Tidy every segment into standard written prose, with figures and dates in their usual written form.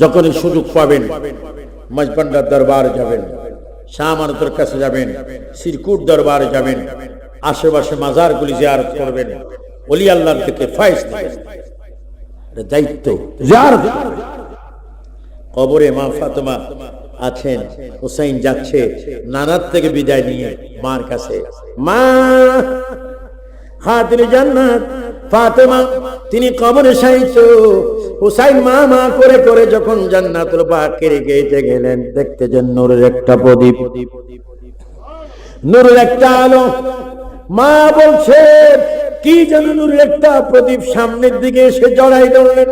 যখনই সুযোগ পাবেন মজবান্ডার দরবার যাবেন, শাহ আমানতের কাছে যাবেন, সিরকুট দরবারে যাবেন, আশেপাশে মাজারগুলি জিয়ারত করবেন, ওলি আল্লাহর থেকে ফয়েজ নেবেন। দায়িত্ব জিয়ারত। কবরে মা ফাতেমা আছেন, হুসাইন যাচ্ছে নানার থেকে বিদায় নিয়ে মার কাছে, মা খাতিরে জান্নাত ফাতেমা তিনি কবরে শায়িত। হুসাইন মা মা করে করে যখন জান্নাতুল বাকির গেটে গেলেন, দেখতে যে নূরের একটা প্রদীপ, নূরের একটা আলো। মা বলছে কি যেন নূরের একটা প্রদীপ সামনের দিকে এসে জড়াই ধরলেন।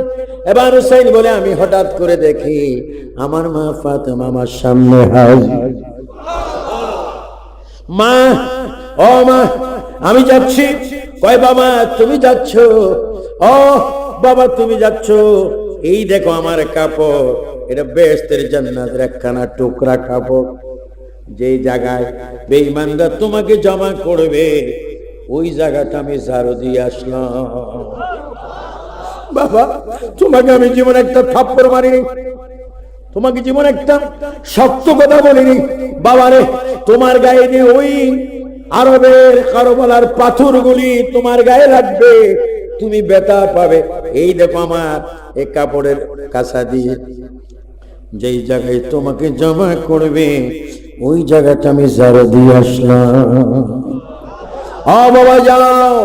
এবার হুসাইন বলে আমি হঠাৎ করে দেখি আমার মা ফাতেমা আমার সামনে হাজির। মা, ও মা আমি যাচ্ছি। কয় বাবা তুমি যাচ্ছ? ও বাবা তুমি যাচ্ছ? এই দেখো আমার কাপড়, এটা বেহেশতের জান্নাতের একখানা টুকরা কাপড়। যেই জায়গায় বেঈমানরা তোমাকে জমা করবে ওই জায়গাটা আমি ঝাড়ু দিয়ে আসলাম। বাবা তোমাকে আমি জীবন একটা থাপ্পড় মারিনি, তোমাকে জীবন একটা শক্ত কথা বলিনি। বাবারে তোমার গায়ে দিয়ে ওই আরবের কারবালার পাথরগুলি তোমার গায়ে লাগবে, তুমি ব্যথা পাবে। এই দেখো আমার এই কাপড়ের কাছা দিয়ে যেই জায়গায় তোমাকে জমা করবে ওই জায়গাটা আমি ঝাড়ু দিয়ে আসলাম। ও বাবা যাও,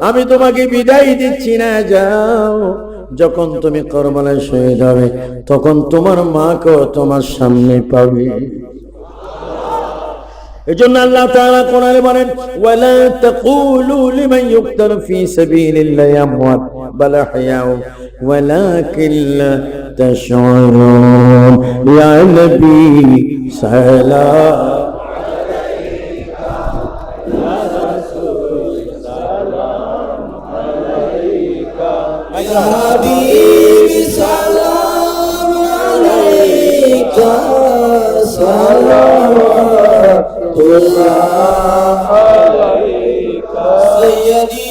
আমি তোমাকে বিদায় দিচ্ছি না, যাও। যখন তুমি কারবালায় শহীদ হবে তখন তোমার মাকেও তোমার সামনে পাবে। এজন্য আল্লাহ তাআলা কোরআনে বলেন, ওয়ালা তাকুলু লিমান ইউকতালু ফি সাবিলিল্লাহি আমওয়াত বাল আহইয়াউ ওয়ালাকিন লা তাশউরুন। ইয়া নবী সালাম হাবিবি সালাম আলাইকা সালাওয়াতুল্লাহ আলাইকা সাইয়্যিদি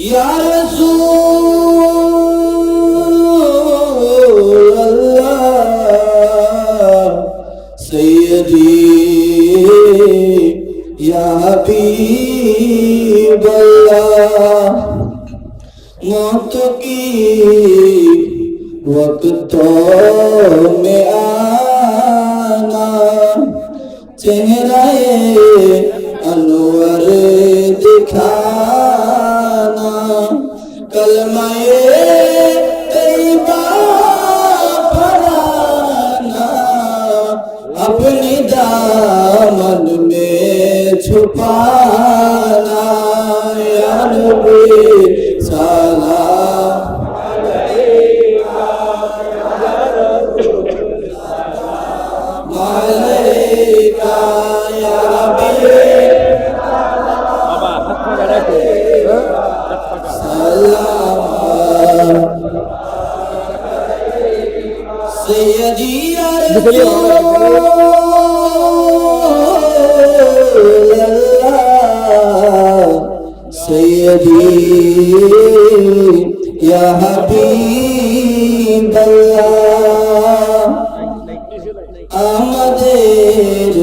ইয়া রাসূলুল্লাহ সাইয়্যিদি ইয়া হাবিবাল্লাহ मौत की वक्त में आना चेहराए अनवर दिखाना कलमाए तैयबा पढ़ाना अपने दामन में छुपाना या नबी सलाम अलैका या रसूलल्लाह अलैका या हबीब बाबा हाथ पकड़ रखो सलाम सैयदी या रसूलल्लाह सैयदी या হাবিবাল্লাহ আমাদের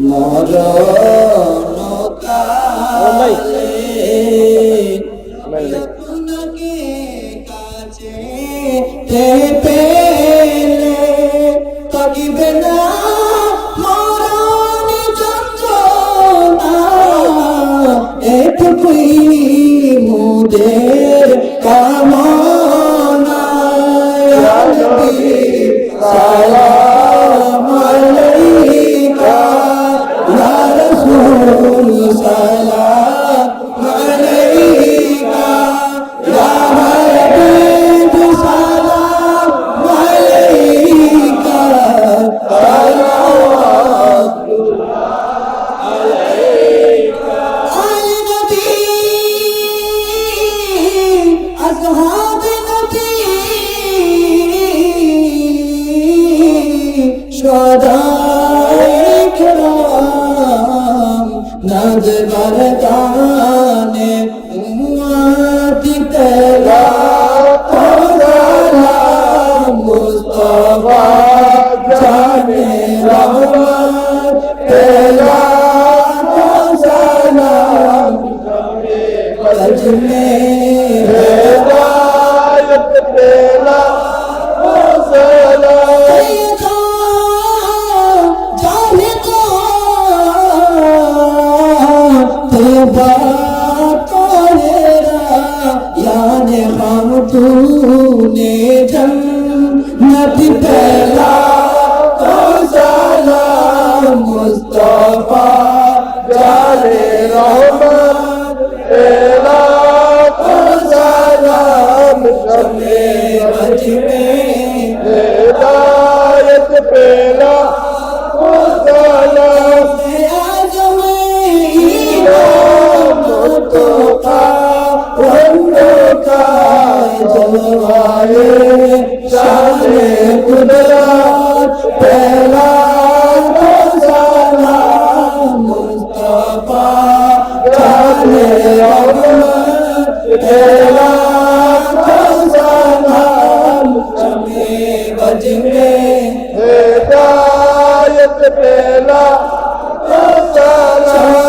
মরণ কালে আপনাকে কাছে পেলে থাকিবে না মরণ যন্ত্রণা এটুকুই মুদের কামনা ইয়া নবী সালাম আলাইকা ইয়া রাসূল সালাম আলাইকা ইয়া হাবিব সালাম আলাইকা সালাওয়াতুল্লাহ আলাইকা আই নবী আসহাব নবী तूने जन्नत पहला तो सलाम मुस्तफा जाने रहमत पहला तो सलाम शमे बज में हिदायत पहला तो सलाम आजम इमाम तो का जलवाए शाने कुदरत पहला तो सलाम मुस्तफा जाने रहमत पहला तो सलाम शमे बज में हिदायत पहला तो सलाम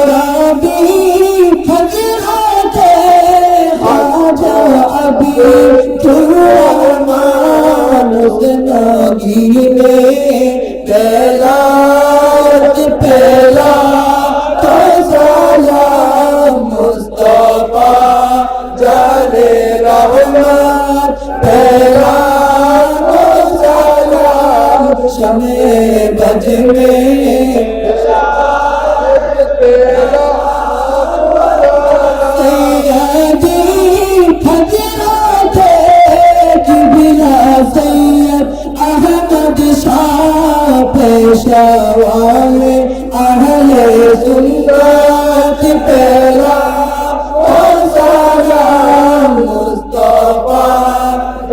कैलाश पहला तो सलाम मुस्तफा जाने रहमत पहला तो सलाम शमे बज में पेशवाए अहले सुन्नत पहला तो सलाम मुस्तफा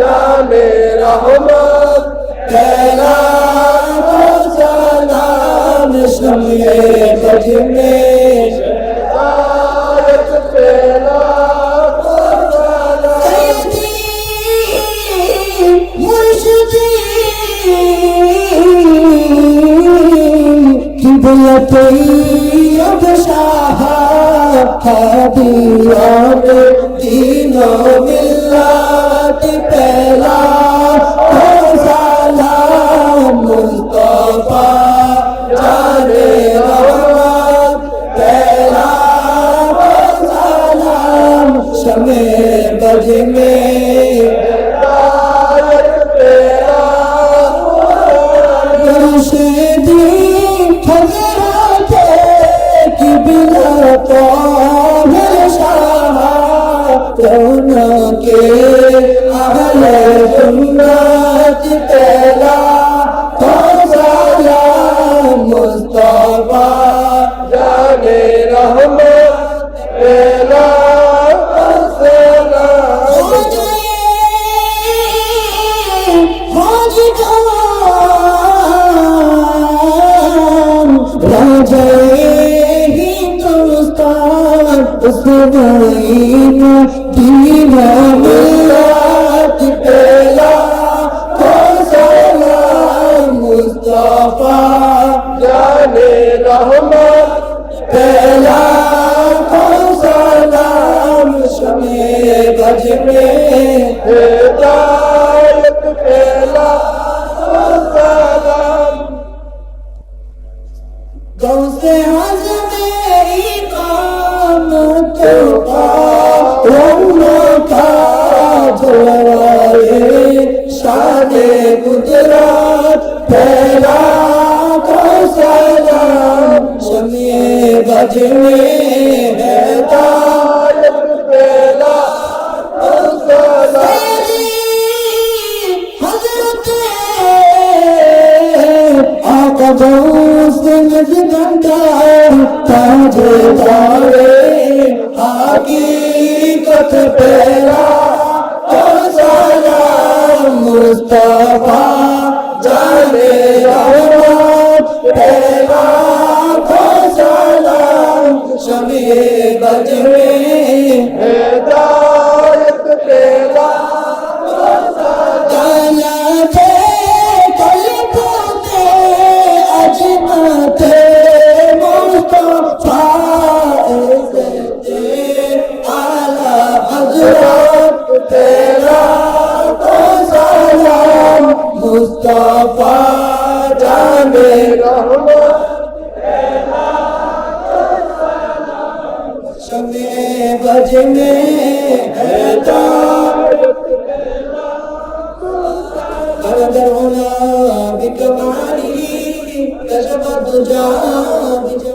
जाने रहमत पहला तो सलाम शमे बज में हिदायत पहला तो सलाम मुर्शिदी तैयब शाह हदियात दीनो मिल्लत पहला तो सलाम मुस्तफा जाने रहमत पहला तो सलाम शमे बज में हिदायत पहला मुर्शिदी के अहले सुन्नत पहला तो सलाम मुस्तफा जाने रहमत पहला तो सलाम दीना मिल्लत पहला तो सलाम मुस्तफा जाने रहमत पहला तो सलाम शमे बज में हिदायत पहला तो सलाम गौसे आज़म तो जलवाए शाने कुदरत पहला तो सलाम शमे बज में हिदायत पहला तो सलाम हज़रत आका गौस मजगंदा ताजदारे हकीकत पहला तो सलाम मुस्तफा जाने रहमत पहला तो सलाम शमे बज में हिदायत पहला तो सलाम अजमते मुस्तफा तेरा तो सलाम मुस्तफा जाने रहमत शमे बज में हिदायत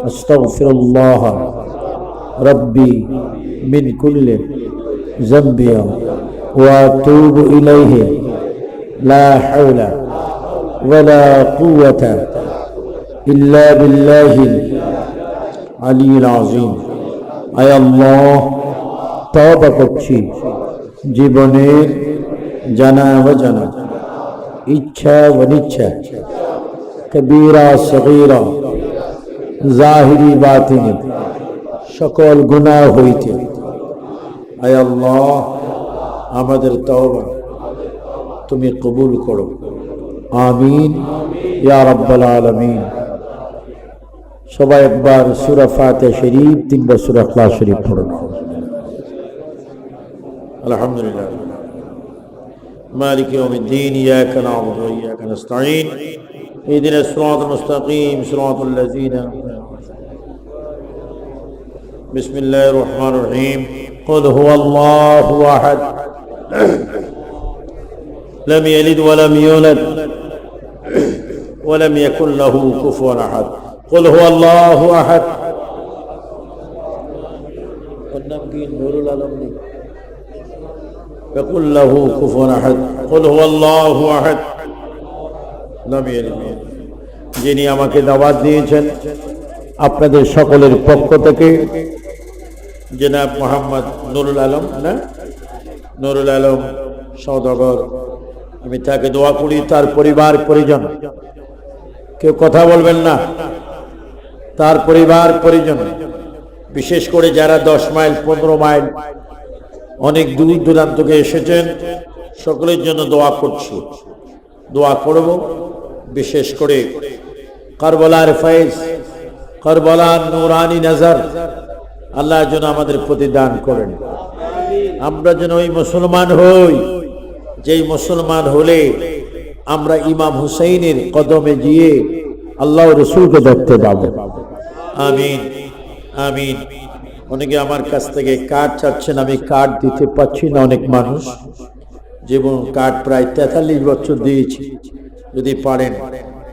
আস্তাগফিরুল্লাহ রব্বি মিন কুল্লি যামবি ওয়া আতুবু ইলাইহি লা হাওলা ওয়ালা কুওয়াতা ইল্লা বিল্লাহিল আলিয়্যিল আযীম। আয় আল্লাহ, তওবা করছি জীবনের জানা অজানা, ইচ্ছা অনিচ্ছা, কবীরা সগীরা, জাহিরি বাতিনি সকল গুনাহ হইতে আয় আল্লাহ আমাদের তওবা তুমি কবুল করো। আমিন ইয়া রাব্বাল আলামিন। সবাই একবার সূরা ফাতিহা শরীফ, তিনবার সূরা ইখলাস শরীফ পড়ুন। আলহামদুলিল্লাহ মালিক ইয়াউমিদ্দিন, ইয়াকা না'বুদু ওয়া ইয়াকা নাস্তাঈন, ইহদিনাস সিরাতাল মুস্তাকিম, সিরাতাল লাযীনা বিসমিল্লাহির রহমানির রহিম। কুল হুয়াল্লাহু আহাদ লাম ইয়ালিদ ওয়া লাম ইউলাদ ওয়া লাম ইয়াকুল লাহু কুফুয়ান আহাদ। কুল হুয়াল্লাহু আহাদ। ওর নাম কি? নুরুল আলম। يقول له كفوا احد قل هو الله احد لم يلد। যিনি আমাকে দাওয়াত দিয়েছেন আপনাদের সকলের পক্ষ থেকে, জনাব মোহাম্মদ নুরুল আলম, না নুরুল আলম সওদাগর, আমি তাকে দোয়া করি, তার পরিবার পরিজন, কেউ কথা বলবেন না, তার পরিবার পরিজন, বিশেষ করে যারা 10 মাইল 15 মাইল অনেক দূর দূরান্ত থেকে এসেছেন, সকলের জন্য দোয়া করছি, দোয়া করব। বিশেষ করে কারবালার ফয়েজ, কারবালার নূরানি নজর আল্লাহ যেন আমাদের প্রতি দান করেন। আমরা যেন ওই মুসলমান হই যেই মুসলমান হলে আমরা ইমাম হুসাইনের কদমে গিয়ে আল্লাহ রসুলকে দেখতে পাবো। আমিন আমিন। অনেকে আমার কাছ থেকে কার্ড চাচ্ছেন, আমি কার্ড দিতে পারছি না। অনেক মানুষ যেমন কার্ড প্রায় 43 বছর দিয়েছি। যদি পারেন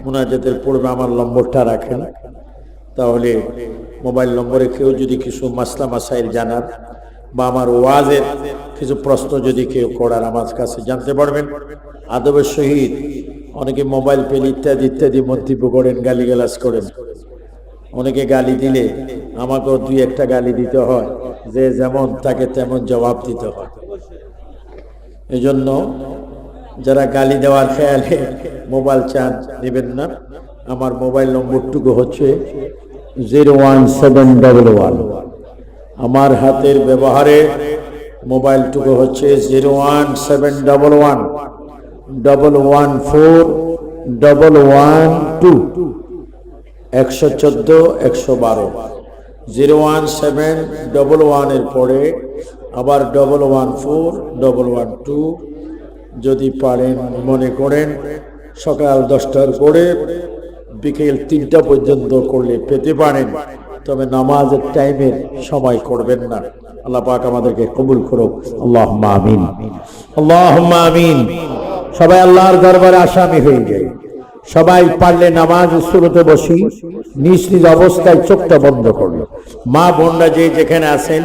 মুনাজাতের পূর্বে আমার নম্বরটা রাখেন, তাহলে মোবাইল নম্বরে কেউ যদি কিছু মাসলা মাসাইল জানার বা আমার ওয়াজের কিছু প্রশ্ন যদি কেউ করার আমার কাছে জানতে পারবেন আদবের সহিত। অনেকে মোবাইল পেলে ইত্যাদি ইত্যাদি মন্তব্য করেন, গালিগালাজ করেন। অনেকে গালি দিলে আমাকেও 2-1টা গালি দিতে হয়, যে যেমন তাকে তেমন জবাব দিতে হয়। এজন্য যারা গালি দেওয়ার খেয়ালে মোবাইল চান নেবেন না। আমার মোবাইল নম্বরটুকু হচ্ছে 01711। আমার হাতের ব্যবহারে মোবাইলটুকু হচ্ছে 01711 114 112 114 01711 এর পরে আবার 114 112। যদি পারেন মনে করেন সকাল 10টার করে বিকেল 3টা পর্যন্ত করলে পেতে পারেন, তবে নামাজের টাইমের সময় করবেন না। আল্লাহ পাক আমাদেরকে কবুল করুক। আল্লাহুম্মা আমিন, আল্লাহুম্মা আমিন। সবাই আল্লাহর দরবারে আসামি হয়ে যায়। সবাই পারলে নামাজ শুরুতে বসি, নিজ নিজ অবস্থায় চোখটা বন্ধ করলো। মা বোনরা যে যেখানে আছেন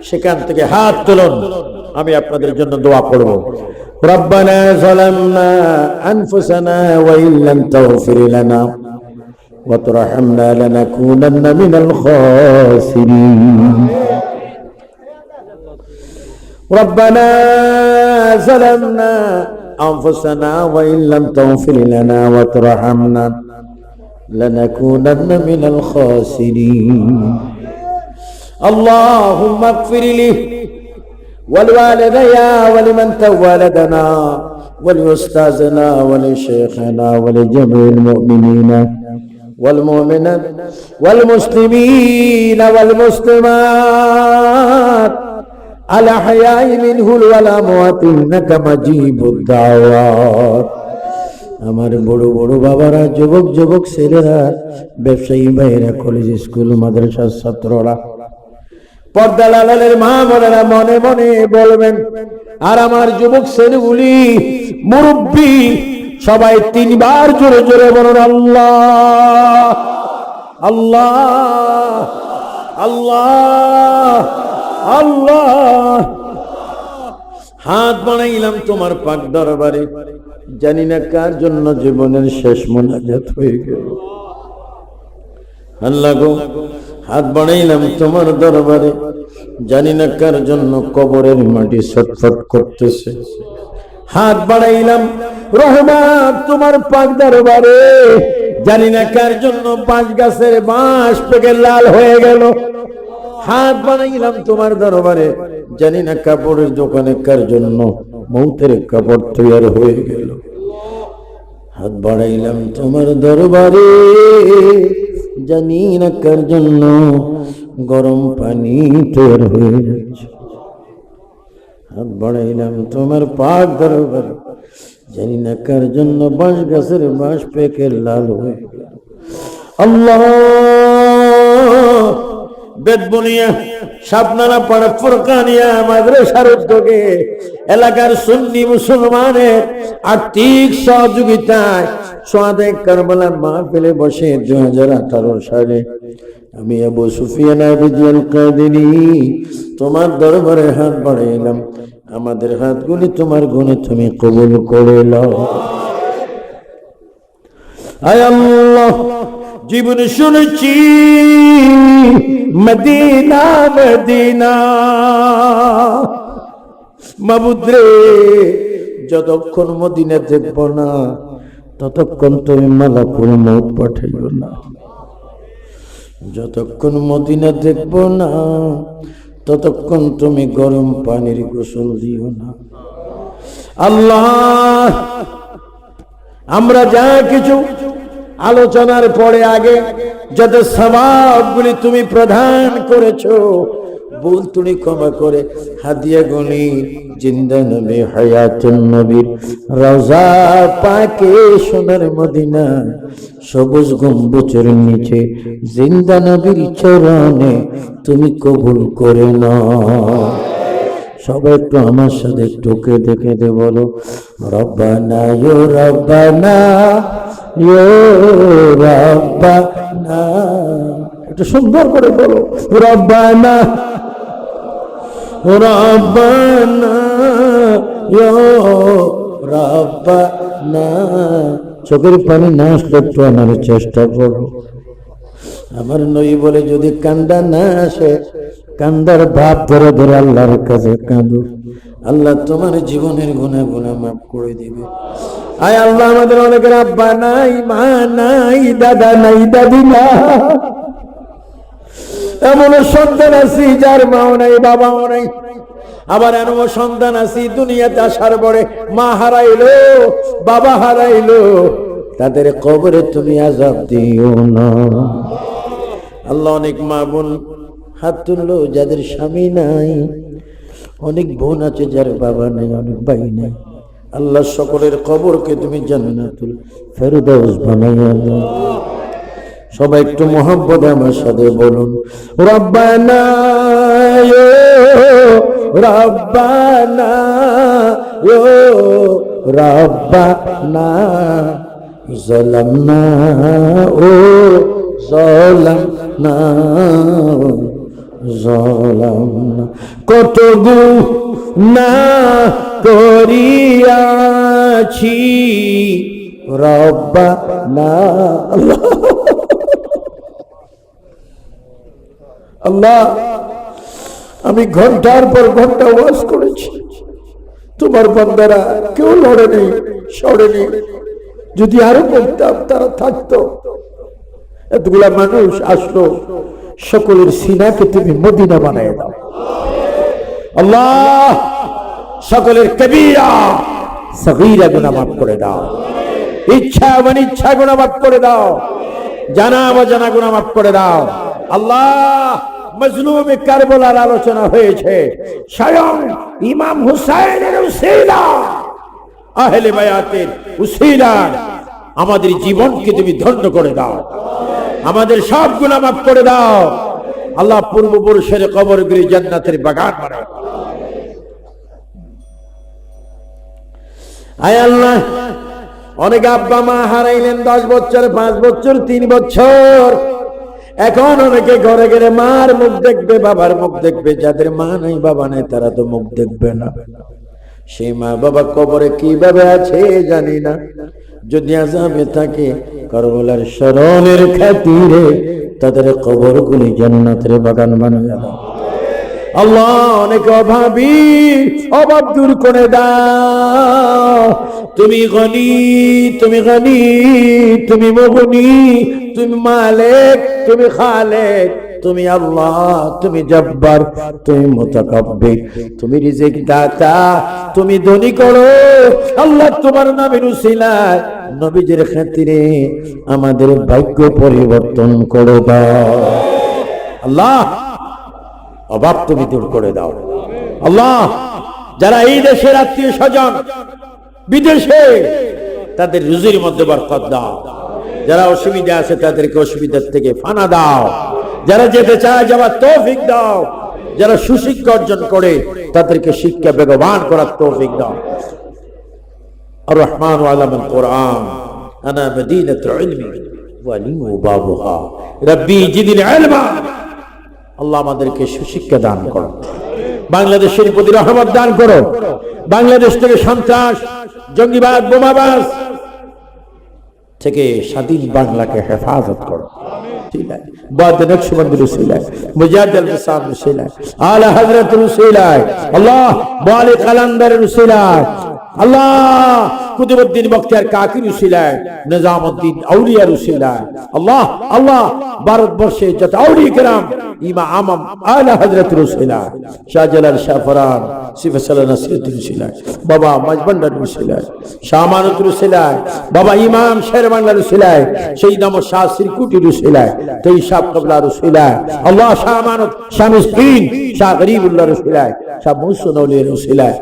সেখান থেকে হাত তুলুন, আমি আপনাদের জন্য দোয়া করব। রব্বানা যালামনা আনফুসানা ওয়া ইল্লাম তাগফির লানা ওয়া তারহামনা লানাকুনান্না মিনাল খাসিরিন। রব্বানা যালামনা أنفسنا وإن لم تغفر لنا وترحمنا لنكونن من الخاسرين. اللهم اغفر لي ولوالدي ولمن تولدنا ولأستاذنا ولشيخنا ولجميع المؤمنين والمؤمنات والمسلمين والمسلمات الأحياء منهم والأموات إنك مجيب الدعوات. আমার বড় বড় বাবারা, যুবক যুবক ছেলেরা, ব্যবসায়ী ভাইরা, কলেজ স্কুল মাদ্রাসার ছাত্ররা, পর্দার আড়ালের মা বোনেরা মনে মনে বলবেন, আর আমার যুবক ছেলেগুলি মুরব্বী সবাই তিনবার জোরে জোরে বলুন আল্লাহ আল্লাহ আল্লাহ আল্লাহ। হাত বাড়াইলাম তোমার পাক দরবারে, জানি না কার জন্য জীবনের শেষ মোনাজাত হয়ে গেল। আল্লাহ গো, হাত বাড়াইলাম তোমার দরবারে, জানি না কার জন্য কবরের মাটি ছটফট করতেছে। হাত বাড়াইলাম রহমান তোমার পাক দরবারে, জানি না কার জন্য বাঁশ গাছের বাঁশ পেকে লাল হয়ে গেল। হাত বাড়াইলাম তোমার দরবারে, জানি না কাপড়ের দোকানে কার জন্য মৌতের কাপড় তৈরি হয়ে গেল। হাত বাড়াইলাম তোমার দরবারে, জানি না কার জন্য গরম পানি তৈরি হয়ে যাচ্ছে। হাত বাড়াইলাম তোমার পাক দরবারে, জানি না কার জন্য বাঁশ গাছের বাঁশ পেকে লাল হয়ে গেল। আল্লাহ বেদবনিয়া শাপনারা পাড়া ফুরকানিয়া মাদ্রাসার উদ্যোগে এলাকার সুন্নি মুসলমানের আর্থিক সহযোগিতায় সোয়াদে কারবালা মাহফিলে বসে 2018 সালে আমি আবু সুফিয়ান আল কাদিনী তোমার দরবারে হাত বাড়াইলাম। আমাদের হাতগুলি তোমার গুণে তুমি কবুল করে নাও। আয় আল্লাহ, জীবন শুনেছি মদিনা মদিনা, মাবুদ রে যতক্ষণ মদিনা দেখব না ততক্ষণ তুমি মালাকুল মউত পাঠাইও না। যতক্ষণ মদিনা দেখব না ততক্ষণ তুমি গরম পানির গোসল দিও না। আল্লাহ, আমরা যা কিছু আলোচনার পরে আগে যত সওয়াবগুলি তুমি প্রদান করেছো, ভুল তুমি ক্ষমা করে হাদিয়া গুলি জিন্দা নবী হায়াতুন নবীর রওজা পাকে সোনার মদিনা সবুজ গম্বুজের নিচে জিন্দা নবীর চরণে তুমি কবুল করে নাও। সবাই একটু আমার সাথে টোকে দেখে দে বলো রব্বানা ইয়া রব্বানা ইয়া রব্বানা। একটু সুন্দর করে বলো রব্বানা রব্বানা ইয়া রব্বানা। চোখের পানি না আসলে একটু আমার চেষ্টা করো। আমার নই বলে যদি কান্দা না আসে, কান্দার ভাব ধরে ধরে আল্লাহর কাছে কাঁদো, আল্লাহ তোমার জীবনের গুনাহ গুনাহ মাফ করে দিবে। আয় আল্লাহ, আমাদের অনেকের আব্বা নাই, মা নাই, দাদা নাই, দাদি না, এমন সন্তান আছি যার মাও নাই, বাবাও নাই। আবার এমন সন্তান আছি দুনিয়াতে আসার পরে মা হারাইলো, বাবা হারাইলো, তাদের কবরে তুমি আযাব দিও না। আল্লাহ, অনেক মা বোন হাত তুললো যাদের স্বামী নাই, অনেক বোন আছে যার বাবা নাই, অনেক ভাই নাই। আল্লাহ, সকলের কবরকে তুমি জান্নাতুল ফেরদাউস বানাইয়া দাও। সবাই একটু মোহাম্মদ আমার সাথে বলুন রব্বানা ইয়া রব্বানা ইয়া রব্বানা যালামনা ও যালামনা যালামনা, কত গুনাহ করিয়াছি রব্বানা। আল্লাহ, আমি ঘন্টার পর ঘন্টা ওয়াজ করেছি, তোমার বান্দারা কেউ লড়েনি, সরেনি। যদি আরো করতাম তারা থাকতো। এতগুলা মানুষ আসলো, সকলের সিনাকে তুমি মদিনা বানায় দাও। আল্লাহ, সকলের কবিরা সগীরা গুনাহ মাফ করে দাও, ইচ্ছা অনিচ্ছা গুনাহ মাফ করে দাও, জানা অজানা গুনাহ মাফ করে দাও। আল্লাহ, মজলুম কারবালার আলোচনা হয়েছে, স্বয়ং ইমাম হুসাইনের উসিলা, আহলে বায়াতের উসিলা আমাদের জীবনকে তুমি ধন্য করে দাও, আমাদের সব গুনাহ মাফ করে দাও। আল্লাহ, পূর্বপুরুষের কবরগুলি জান্নাতের বাগান বানাও। আয় আল্লাহ, অনেকে আব্বা মা হারাইলেন 10 বছর, 5 বছর, 3 বছর। এখন অনেকে ঘরে ঘরে মার মুখ দেখবে, বাবার মুখ দেখবে। যাদের মা নাই বাবা নাই তারা তো মুখ দেখবে না। সেই মা বাবা কবরে কিভাবে আছে জানি না। যদি আযাবে থাকে কারবালার স্মরণের খাতিরে তাদের কবরগুলি জান্নাতের বাগান বানিয়ে দাও আল্লাহ। অনেক অভাবী, অভাব দূর করে দাও। তুমি গনি, তুমি গনি, তুমি মুগনি, তুমি মালিক, তুমি খালিক, তুমি আল্লাহ, তুমি জব্বার, তুমি মুতাকাব্বির, তুমি রিজিক দাতা, তুমি ধনী করো আল্লাহ। তোমার নামের উসিলায় নবীজির খাতিরে আমাদের ভাগ্য পরিবর্তন করে দাও আল্লাহ। অভাব তুমি দূর করে দাও আল্লাহ। যারা এই দেশের আত্মীয় স্বজন বিদেশে, তাদের রুজির মধ্যে বরকত দাও। যারা অসুবিধা আছে তাদেরকে অসুবিধার থেকে ফানা দাও। যারা যেতে চায় যাওয়ার তৌফিক দাও। যারা সুশিক্ষা অর্জন করে তাদেরকে শিক্ষা বেগবান করার তৌফিক দাও। আর রহমান আলামুল কোরআন আনা মদিনাতুল ইলমি ওয়া লিমু বাবুহা রব্বি জিদনি ইলমা। আল্লাহ আমাদেরকে সুশিক্ষা দান করো, বাংলাদেশের প্রতি রহমত দান করো। বাংলাদেশ থেকে সন্ত্রাস, জঙ্গিবাদ, বোমাবাজ থেকে স্বাধীন বাংলাকে হেফাজত করো। بعد نقشبند رسيله مجاهد الحسان رسيله على حضرة رسيله الله بالي قلندر رسيله الله কুতুব উদ্দিন বখতিয়ার কাকি রসিলায়, নিজামউদ্দিন আউলিয়া রসিলায় আল্লাহ আল্লাহ। ভারতবর্ষে যত আউলিয়া کرام ইমাম আলা হযরত রসিলায়, শাহজালাল শাহফরান সিফাসাল নাসিরউদ্দিন রসিলায়, বাবা মাজবন্ডার রসিলায়, শাহ আমানত রসিলায়, বাবা ইমাম শের বাংলা রসিলায়, শহীদ আহমদ শাহ সিরকুটি রসিলায়, তেই শাহ কবলা রসিলায় আল্লাহ, শাহ আমানত, শাহ মিসকিন, শাহ গরিবুল্লাহ রসিলায়, শাহ মুহসিন আউলিয়া রসিলায়।